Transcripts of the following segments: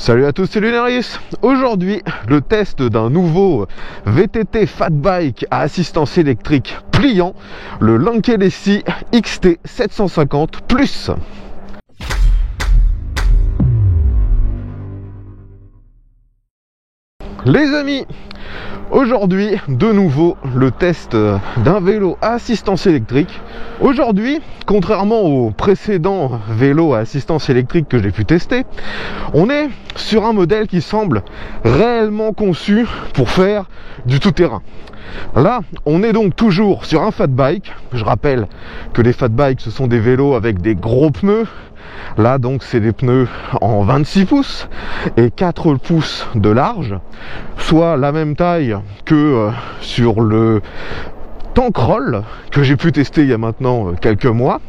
Salut à tous, c'est Lunaris. Aujourd'hui, le test d'un nouveau VTT Fat Bike à assistance électrique pliant, le Lankelesi XT 750 Plus. Les amis, aujourd'hui, de nouveau, le test d'un vélo à assistance électrique. Aujourd'hui, contrairement aux précédents vélos à assistance électrique que j'ai pu tester, on est sur un modèle qui semble réellement conçu pour faire du tout-terrain. Là, on est donc toujours sur un fat bike. Je rappelle que les fat bikes, ce sont des vélos avec des gros pneus. Là, donc, c'est des pneus en 26 pouces et 4 pouces de large, soit la même taille que sur le Tankroll que j'ai pu tester il y a maintenant quelques mois.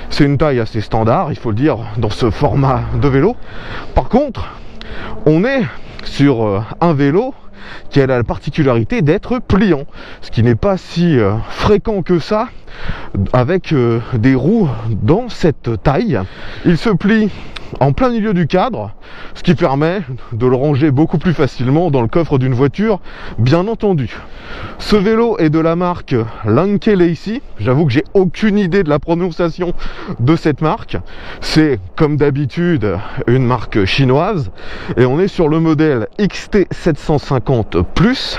C'est une taille assez standard, il faut le dire, dans ce format de vélo. Par contre, on est sur un vélo qui a la particularité d'être pliant, ce qui n'est pas si fréquent que ça avec des roues dans cette taille. Il se plie en plein milieu du cadre, ce qui permet de le ranger beaucoup plus facilement dans le coffre d'une voiture, bien entendu. Ce vélo est de la marque Lankelesi. J'avoue que j'ai aucune idée de la prononciation de cette marque. C'est comme d'habitude une marque chinoise et on est sur le modèle XT 750 Plus.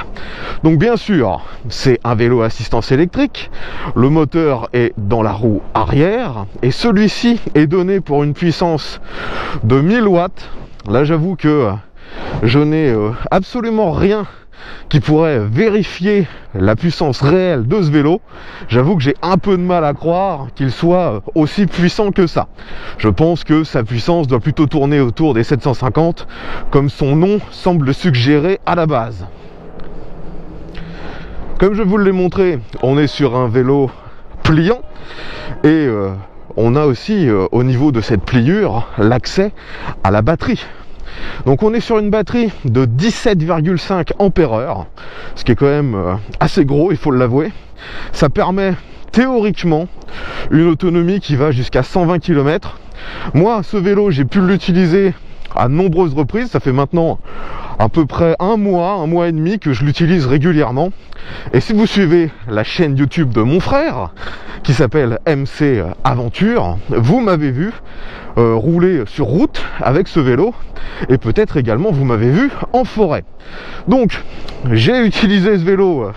Donc bien sûr, c'est un vélo à assistance électrique. Le moteur est dans la roue arrière et celui-ci est donné pour une puissance de 1000 watts. Là, j'avoue que je n'ai absolument rien qui pourrait vérifier la puissance réelle de ce vélo. J'avoue que j'ai un peu de mal à croire qu'il soit aussi puissant que ça. Je pense que sa puissance doit plutôt tourner autour des 750, comme son nom semble le suggérer à la base. Comme je vous l'ai montré, on est sur un vélo pliant et on a aussi au niveau de cette pliure l'accès à la batterie. Donc on est sur une batterie de 17,5 ampères-heure, ce qui est quand même assez gros, il faut l'avouer. Ça permet théoriquement une autonomie qui va jusqu'à 120 km. Moi, ce vélo, j'ai pu l'utiliser à nombreuses reprises. Ça fait maintenant à peu près un mois et demi que je l'utilise régulièrement. Et si vous suivez la chaîne YouTube de mon frère, qui s'appelle MC Aventure, vous m'avez vu rouler sur route avec ce vélo, et peut-être également vous m'avez vu en forêt. Donc j'ai utilisé ce vélo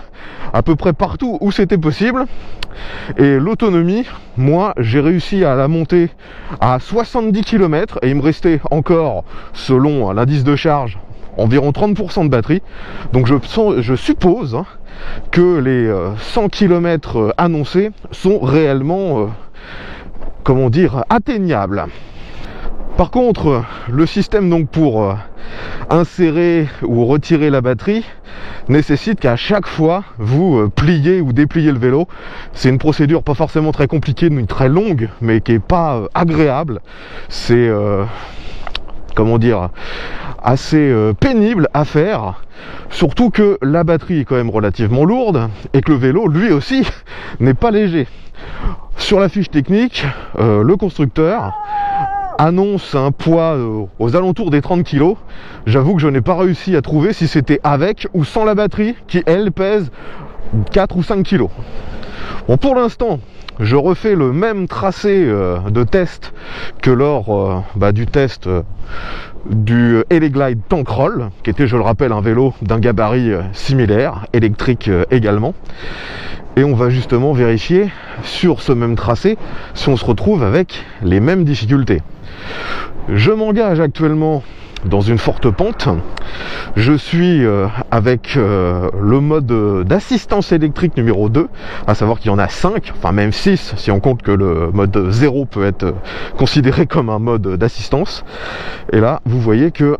à peu près partout où c'était possible, et l'autonomie, moi j'ai réussi à la monter à 70 km et il me restait encore, selon l'indice de charge, environ 30% de batterie. Donc je suppose que les 100 km annoncés sont réellement comment dire, atteignables. Par contre, le système donc pour insérer ou retirer la batterie nécessite qu'à chaque fois vous pliez ou dépliez le vélo. C'est une procédure pas forcément très compliquée ni très longue, mais qui est pas agréable. C'est comment dire, assez pénible à faire, surtout que la batterie est quand même relativement lourde et que le vélo lui aussi n'est pas léger. Sur la fiche technique, le constructeur annonce un poids aux alentours des 30 kg. J'avoue que je n'ai pas réussi à trouver si c'était avec ou sans la batterie, qui elle pèse 4 ou 5 kg. Bon, pour l'instant, je refais le même tracé de test que lors du test du Eleglide Tankroll, qui était, je le rappelle, un vélo d'un gabarit similaire, électrique également. Et on va justement vérifier sur ce même tracé si on se retrouve avec les mêmes difficultés. Je m'engage actuellement dans une forte pente. Je suis avec le mode d'assistance électrique numéro 2, à savoir qu'il y en a 5, enfin même 6 si on compte que le mode 0 peut être considéré comme un mode d'assistance. Et là, vous voyez que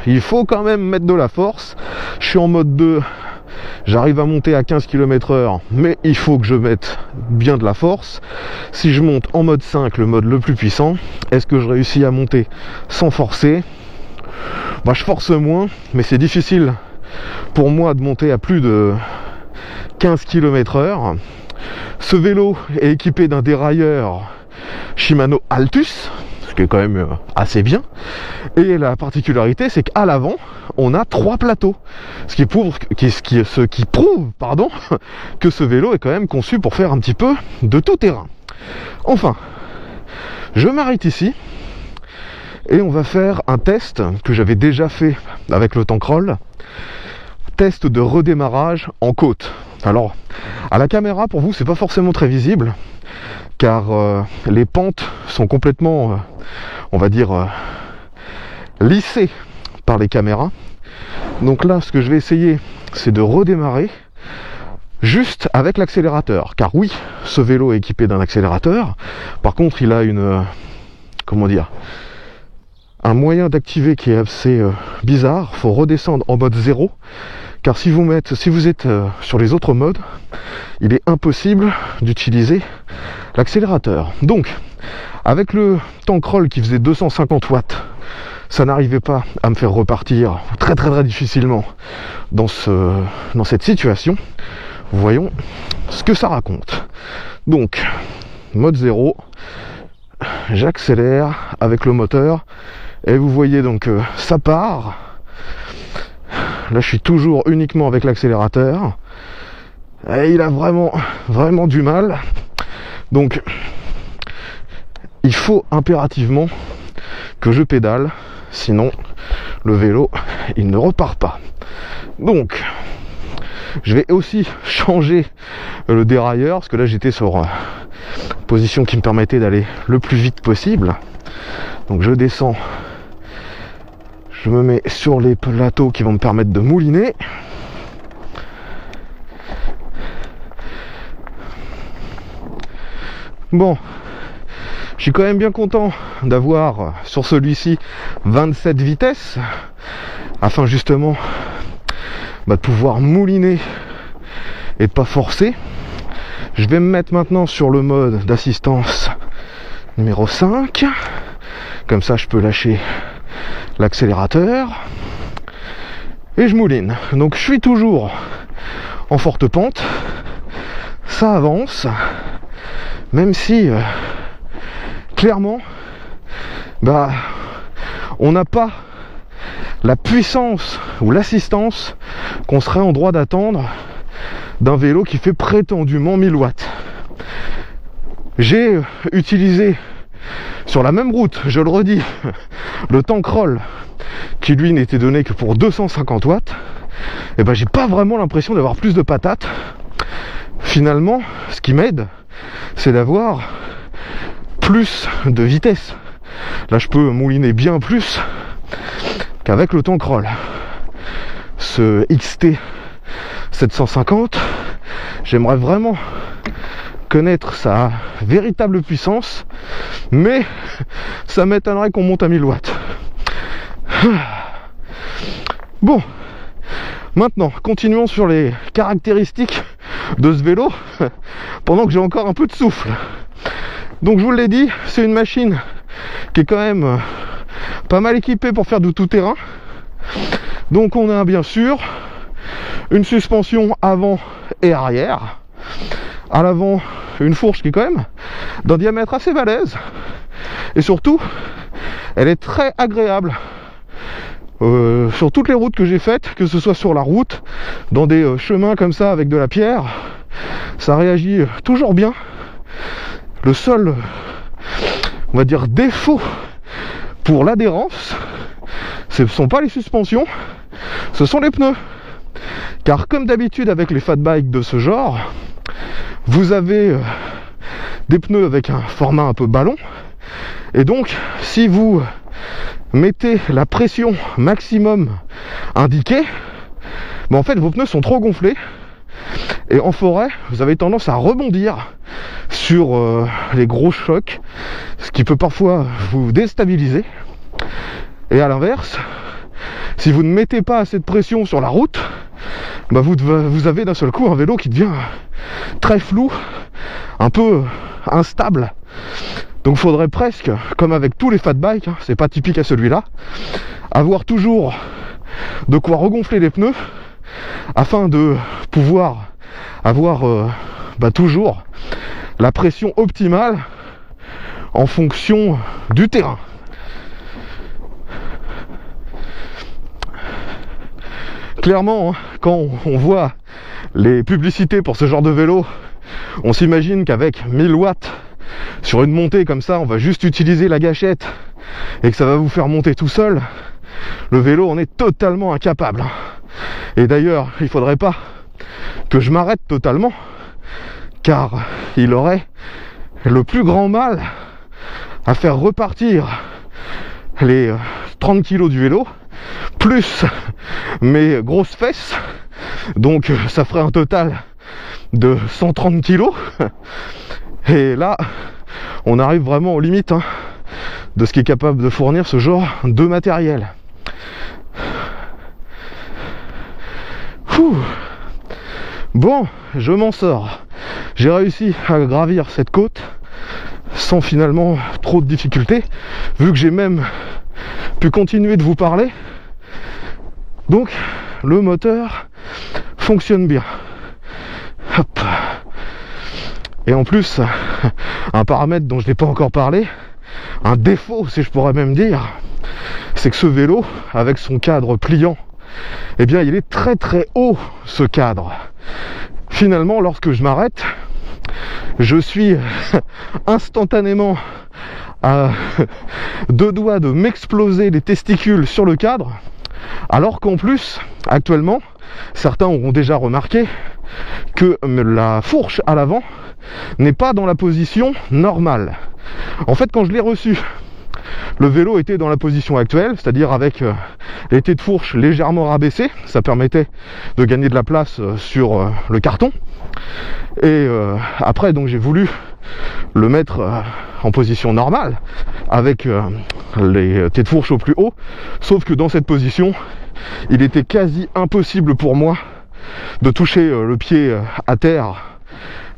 il faut quand même mettre de la force. Je suis en mode 2. J'arrive à monter à 15 km/h, mais il faut que je mette bien de la force. Si je monte en mode 5, le mode le plus puissant, est-ce que je réussis à monter sans forcer ? Je force moins, mais c'est difficile pour moi de monter à plus de 15 km/h. Ce vélo est équipé d'un dérailleur Shimano Altus, ce qui est quand même assez bien. Et la particularité, c'est qu'à l'avant, on a 3 plateaux, ce qui prouve que ce vélo est quand même conçu pour faire un petit peu de tout terrain. Enfin, je m'arrête ici et on va faire un test que j'avais déjà fait avec le Tankroll, test de redémarrage en côte. Alors, à la caméra, pour vous, c'est pas forcément très visible, car les pentes sont complètement, on va dire, lissées par les caméras. Donc là, ce que je vais essayer, c'est de redémarrer juste avec l'accélérateur. Car oui, ce vélo est équipé d'un accélérateur. Par contre, il a un moyen d'activer qui est assez bizarre. Il faut redescendre en mode 0. Car si vous êtes sur les autres modes, il est impossible d'utiliser l'accélérateur. Donc, avec le Tankroll qui faisait 250 watts, ça n'arrivait pas à me faire repartir très difficilement dans cette situation. Voyons ce que ça raconte. Donc, mode 0, j'accélère avec le moteur et vous voyez donc ça part. Là, je suis toujours uniquement avec l'accélérateur et il a vraiment du mal. Donc, il faut impérativement que je pédale, sinon le vélo, il ne repart pas. Donc, je vais aussi changer le dérailleur, parce que là j'étais sur position qui me permettait d'aller le plus vite possible. Donc je descends, je me mets sur les plateaux qui vont me permettre de mouliner. Bon, je suis quand même bien content d'avoir sur celui-ci 27 vitesses, afin justement de pouvoir mouliner et de pas forcer. Je vais me mettre maintenant sur le mode d'assistance numéro 5. Comme ça, je peux lâcher l'accélérateur. Et je mouline. Donc, je suis toujours en forte pente. Ça avance. Même si, clairement, on n'a pas la puissance ou l'assistance qu'on serait en droit d'attendre d'un vélo qui fait prétendument 1000 watts. J'ai utilisé sur la même route, je le redis, le Tankroll qui lui n'était donné que pour 250 watts. Et j'ai pas vraiment l'impression d'avoir plus de patates. Finalement, ce qui m'aide, c'est d'avoir plus de vitesse. Là, je peux mouliner bien plus qu'avec le Tankroll. Ce XT 750, j'aimerais vraiment connaître sa véritable puissance, mais ça m'étonnerait qu'on monte à 1000 watts. Bon, maintenant, continuons sur les caractéristiques de ce vélo, pendant que j'ai encore un peu de souffle. Donc je vous l'ai dit, c'est une machine qui est quand même pas mal équipée pour faire du tout-terrain. Donc on a bien sûr une suspension avant et arrière. À l'avant, une fourche qui est quand même d'un diamètre assez balèze. Et surtout, elle est très agréable. Sur toutes les routes que j'ai faites, que ce soit sur la route, dans des chemins comme ça avec de la pierre, ça réagit toujours bien. Le seul, on va dire, défaut pour l'adhérence, ce ne sont pas les suspensions, ce sont les pneus. Car comme d'habitude avec les fat bikes de ce genre, vous avez des pneus avec un format un peu ballon. Et donc, si vous mettez la pression maximum indiquée, en fait vos pneus sont trop gonflés. Et en forêt, vous avez tendance à rebondir sur les gros chocs, ce qui peut parfois vous déstabiliser. Et à l'inverse, si vous ne mettez pas assez de pression sur la route, vous avez d'un seul coup un vélo qui devient très flou, un peu instable. Donc il faudrait presque, comme avec tous les fat bikes, c'est pas typique à celui-là, avoir toujours de quoi regonfler les pneus afin de pouvoir avoir toujours la pression optimale en fonction du terrain. Clairement, quand on voit les publicités pour ce genre de vélo, on s'imagine qu'avec 1000 watts sur une montée comme ça, on va juste utiliser la gâchette et que ça va vous faire monter tout seul. Le vélo en est totalement incapable. Et d'ailleurs, il faudrait pas que je m'arrête totalement, car il aurait le plus grand mal à faire repartir les 30 kg du vélo, plus mes grosses fesses, donc ça ferait un total de 130 kg. Et là, on arrive vraiment aux limites de ce qui est capable de fournir ce genre de matériel. Bon, je m'en sors. J'ai réussi à gravir cette côte sans finalement trop de difficultés, vu que j'ai même pu continuer de vous parler. Donc, le moteur fonctionne bien. Hop. Et en plus, un paramètre dont je n'ai pas encore parlé, un défaut si je pourrais même dire, c'est que ce vélo, avec son cadre pliant, eh bien il est très très haut, ce cadre. Finalement, lorsque je m'arrête, je suis instantanément à 2 doigts de m'exploser les testicules sur le cadre, alors qu'en plus, actuellement, certains auront déjà remarqué que la fourche à l'avant n'est pas dans la position normale. En fait, quand je l'ai reçu, le vélo était dans la position actuelle, c'est-à-dire avec les têtes de fourche légèrement rabaissées. Ça permettait de gagner de la place sur le carton. Et après, donc j'ai voulu le mettre en position normale, avec les têtes de fourche au plus haut. Sauf que dans cette position, il était quasi impossible pour moi de toucher le pied à terre.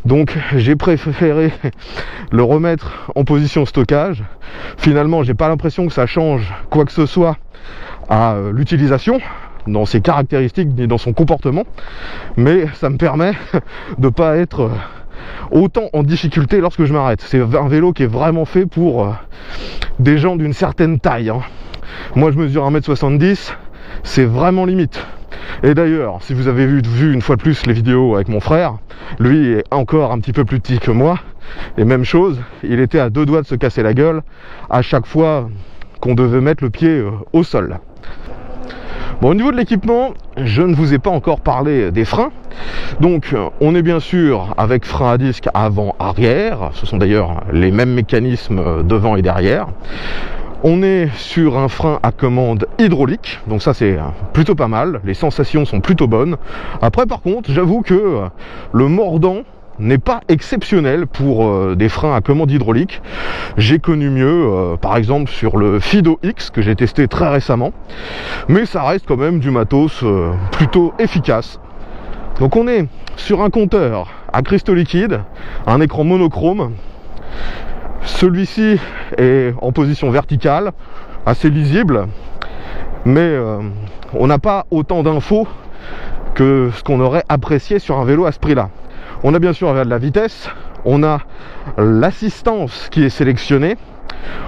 Donc j'ai préféré le remettre en position stockage. Finalement, j'ai pas l'impression que ça change quoi que ce soit à l'utilisation, dans ses caractéristiques ni dans son comportement, mais ça me permet de pas être autant en difficulté lorsque je m'arrête. C'est un vélo qui est vraiment fait pour des gens d'une certaine taille. Moi je mesure 1m70, c'est vraiment limite. Et d'ailleurs, si vous avez vu une fois de plus les vidéos avec mon frère, lui est encore un petit peu plus petit que moi, et même chose, il était à 2 doigts de se casser la gueule à chaque fois qu'on devait mettre le pied au sol. Bon, au niveau de l'équipement, je ne vous ai pas encore parlé des freins. Donc on est bien sûr avec frein à disque avant-arrière, ce sont d'ailleurs les mêmes mécanismes devant et derrière. On est sur un frein à commande hydraulique, donc ça c'est plutôt pas mal, les sensations sont plutôt bonnes. Après par contre, j'avoue que le mordant n'est pas exceptionnel pour des freins à commande hydraulique. J'ai connu mieux, par exemple sur le Fido X que j'ai testé très récemment, mais ça reste quand même du matos plutôt efficace. Donc on est sur un compteur à cristaux liquides, un écran monochrome. Celui-ci est en position verticale, assez lisible, mais on n'a pas autant d'infos que ce qu'on aurait apprécié sur un vélo à ce prix-là. On a bien sûr de la vitesse, on a l'assistance qui est sélectionnée,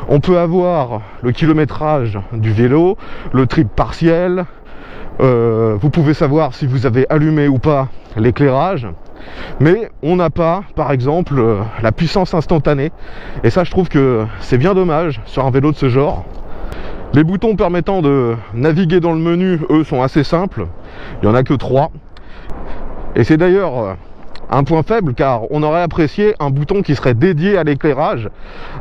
on peut avoir le kilométrage du vélo, le trip partiel, vous pouvez savoir si vous avez allumé ou pas l'éclairage, mais on n'a pas, par exemple, la puissance instantanée, et ça je trouve que c'est bien dommage sur un vélo de ce genre. Les boutons permettant de naviguer dans le menu, eux, sont assez simples, il n'y en a que 3, et c'est d'ailleurs un point faible, car on aurait apprécié un bouton qui serait dédié à l'éclairage.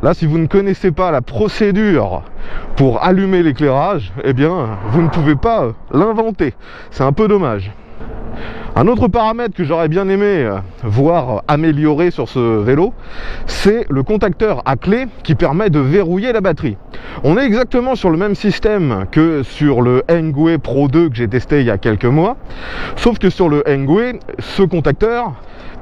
Là, si vous ne connaissez pas la procédure pour allumer l'éclairage, eh bien, vous ne pouvez pas l'inventer. C'est un peu dommage. Un autre paramètre que j'aurais bien aimé voir améliorer sur ce vélo, c'est le contacteur à clé qui permet de verrouiller la batterie. On est exactement sur le même système que sur le Engwe Pro 2 que j'ai testé il y a quelques mois, sauf que sur le Engwe, ce contacteur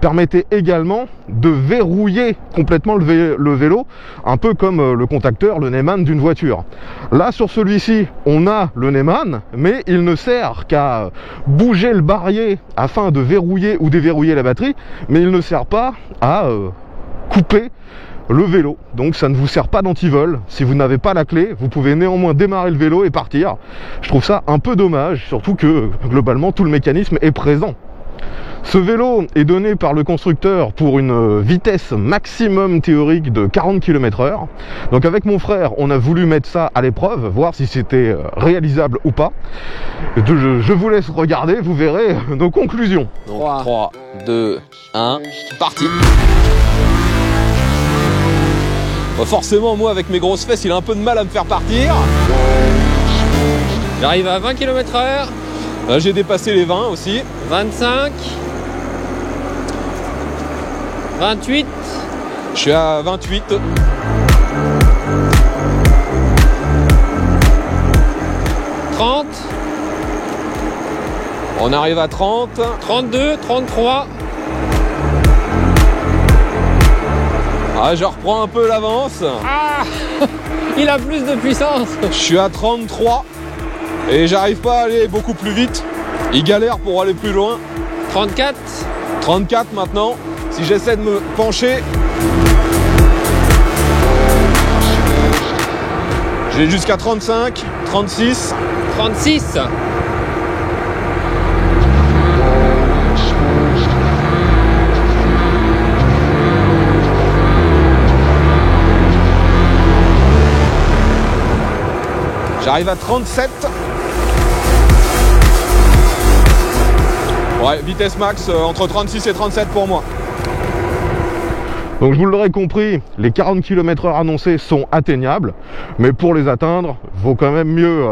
permettait également de verrouiller complètement le vélo, un peu comme le contacteur, le Neyman d'une voiture. Là, sur celui-ci, on a le Neyman, mais il ne sert qu'à bouger le barillet afin de verrouiller ou déverrouiller la batterie, mais il ne sert pas à couper le vélo. Donc ça ne vous sert pas d'antivol. Si vous n'avez pas la clé, vous pouvez néanmoins démarrer le vélo et partir. Je trouve ça un peu dommage, surtout que globalement tout le mécanisme est présent. Ce vélo est donné par le constructeur pour une vitesse maximum théorique de 40 km/h. Donc avec mon frère, on a voulu mettre ça à l'épreuve, voir si c'était réalisable ou pas. Je vous laisse regarder, vous verrez nos conclusions. Donc 3, 2, 1, parti. Bah forcément, moi avec mes grosses fesses, il a un peu de mal à me faire partir. J'arrive à 20 km/h. Là, j'ai dépassé les 20 aussi. 25. 28. Je suis à 28. 30. On arrive à 30. 32, 33. Ah, je reprends un peu l'avance. Ah, il a plus de puissance. Je suis à 33. Et j'arrive pas à aller beaucoup plus vite. Il galère pour aller plus loin. 34. 34 maintenant. Si j'essaie de me pencher, j'ai jusqu'à 35, 36. 36. J'arrive à 37. Ouais, vitesse max entre 36 et 37 pour moi. Donc je vous l'aurais compris, les 40 km/h annoncés sont atteignables, mais pour les atteindre, il vaut quand même mieux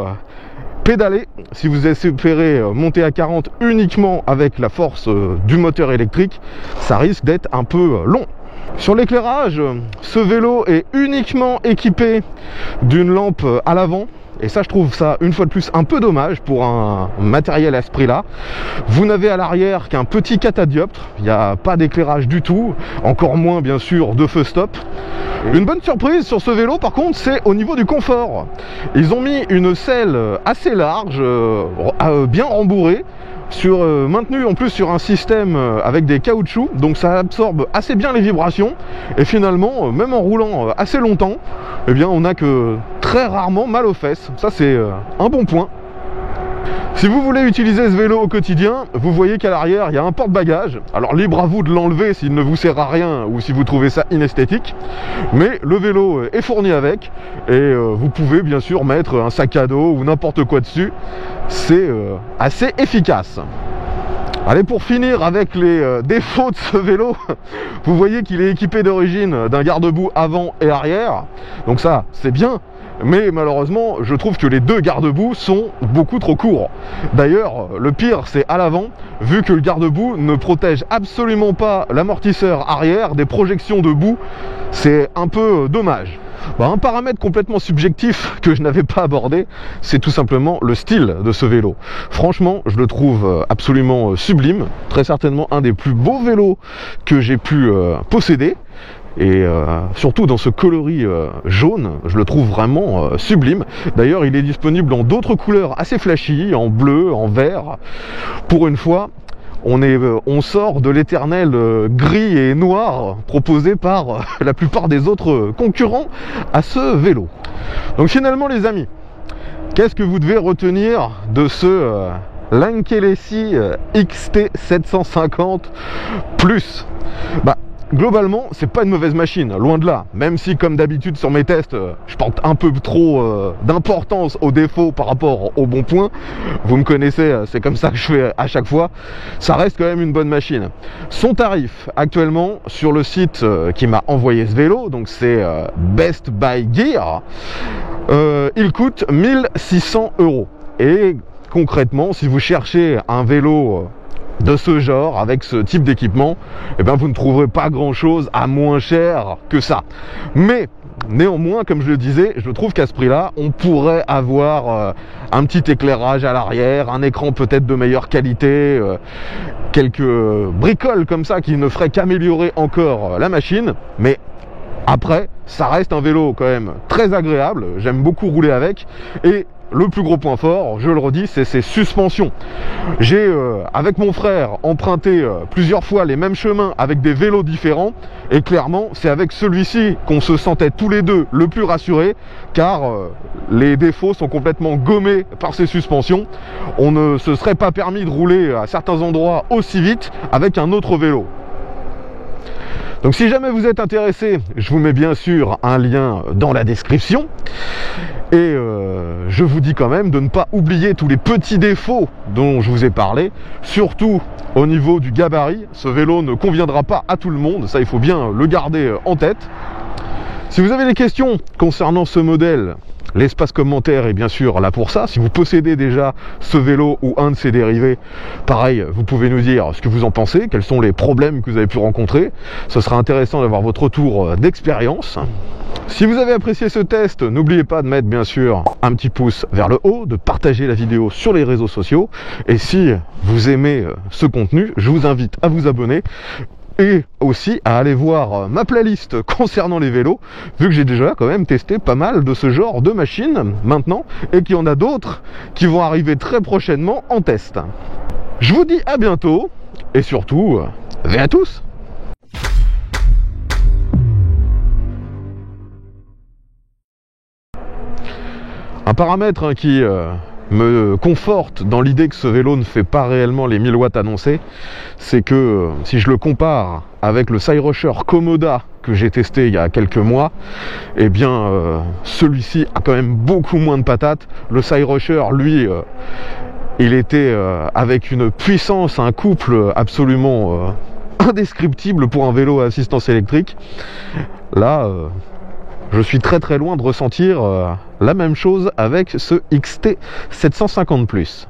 pédaler. Si vous espérez monter à 40 uniquement avec la force du moteur électrique, ça risque d'être un peu long. Sur l'éclairage, ce vélo est uniquement équipé d'une lampe à l'avant. Et ça, je trouve ça, une fois de plus, un peu dommage pour un matériel à ce prix-là. Vous n'avez à l'arrière qu'un petit catadioptre. Il n'y a pas d'éclairage du tout. Encore moins, bien sûr, de feu stop. Une bonne surprise sur ce vélo, par contre, c'est au niveau du confort. Ils ont mis une selle assez large, bien rembourrée, maintenu en plus sur un système avec des caoutchoucs, donc ça absorbe assez bien les vibrations, et finalement, même en roulant assez longtemps, eh bien on n'a que très rarement mal aux fesses. Ça c'est un bon point. Si vous voulez utiliser ce vélo au quotidien, vous voyez qu'à l'arrière il y a un porte-bagages. Alors libre à vous de l'enlever s'il ne vous sert à rien ou si vous trouvez ça inesthétique, mais le vélo est fourni avec, et vous pouvez bien sûr mettre un sac à dos ou n'importe quoi dessus. C'est assez efficace. Allez, pour finir avec les défauts de ce vélo, vous voyez qu'il est équipé d'origine d'un garde-boue avant et arrière, donc ça c'est bien. Mais malheureusement, je trouve que les deux garde-boue sont beaucoup trop courts. D'ailleurs, le pire, c'est à l'avant, vu que le garde-boue ne protège absolument pas l'amortisseur arrière des projections de boue. C'est un peu dommage. Un paramètre complètement subjectif que je n'avais pas abordé, c'est tout simplement le style de ce vélo. Franchement, je le trouve absolument sublime. Très certainement un des plus beaux vélos que j'ai pu posséder. Et surtout dans ce coloris jaune, je le trouve vraiment sublime. D'ailleurs, il est disponible en d'autres couleurs assez flashy, en bleu, en vert. Pour une fois, on sort de l'éternel gris et noir proposé par la plupart des autres concurrents à ce vélo. Donc finalement, les amis, qu'est-ce que vous devez retenir de ce Lankelesi XT750 Plus? Globalement, c'est pas une mauvaise machine, loin de là. Même si, comme d'habitude sur mes tests, je porte un peu trop d'importance aux défauts par rapport aux bons points. Vous me connaissez, c'est comme ça que je fais à chaque fois. Ça reste quand même une bonne machine. Son tarif, actuellement, sur le site qui m'a envoyé ce vélo, donc c'est Best Buy Gear, il coûte 1600 €. Et concrètement, si vous cherchez un vélo de ce genre, avec ce type d'équipement, eh bien vous ne trouverez pas grand chose à moins cher que ça. Mais néanmoins, comme je le disais, je trouve qu'à ce prix là on pourrait avoir un petit éclairage à l'arrière, un écran peut-être de meilleure qualité, quelques bricoles comme ça qui ne feraient qu'améliorer encore la machine. Mais après, ça reste un vélo quand même très agréable, j'aime beaucoup rouler avec, et le plus gros point fort, je le redis, c'est ses suspensions. J'ai, avec mon frère, emprunté plusieurs fois les mêmes chemins avec des vélos différents, et clairement, c'est avec celui-ci qu'on se sentait tous les deux le plus rassurés, car les défauts sont complètement gommés par ces suspensions. On ne se serait pas permis de rouler à certains endroits aussi vite avec un autre vélo. Donc si jamais vous êtes intéressé, je vous mets bien sûr un lien dans la description. Et je vous dis quand même de ne pas oublier tous les petits défauts dont je vous ai parlé, surtout au niveau du gabarit. Ce vélo ne conviendra pas à tout le monde, ça il faut bien le garder en tête. Si vous avez des questions concernant ce modèle, l'espace commentaire est bien sûr là pour ça. Si vous possédez déjà ce vélo ou un de ses dérivés, pareil, vous pouvez nous dire ce que vous en pensez, quels sont les problèmes que vous avez pu rencontrer. Ce sera intéressant d'avoir votre retour d'expérience. Si vous avez apprécié ce test, n'oubliez pas de mettre bien sûr un petit pouce vers le haut, de partager la vidéo sur les réseaux sociaux. Et si vous aimez ce contenu, je vous invite à vous abonner. Et aussi à aller voir ma playlist concernant les vélos, vu que j'ai déjà quand même testé pas mal de ce genre de machines maintenant, et qu'il y en a d'autres qui vont arriver très prochainement en test. Je vous dis à bientôt, et surtout, ve à tous! Un paramètre qui me conforte dans l'idée que ce vélo ne fait pas réellement les 1000 watts annoncés, c'est que si je le compare avec le Cyrusher Komoda que j'ai testé il y a quelques mois, eh bien celui-ci a quand même beaucoup moins de patates. Le Cyrusher, lui, il était avec une puissance, un couple absolument indescriptible pour un vélo à assistance électrique. Là, je suis très loin de ressentir la même chose avec ce XT 750+.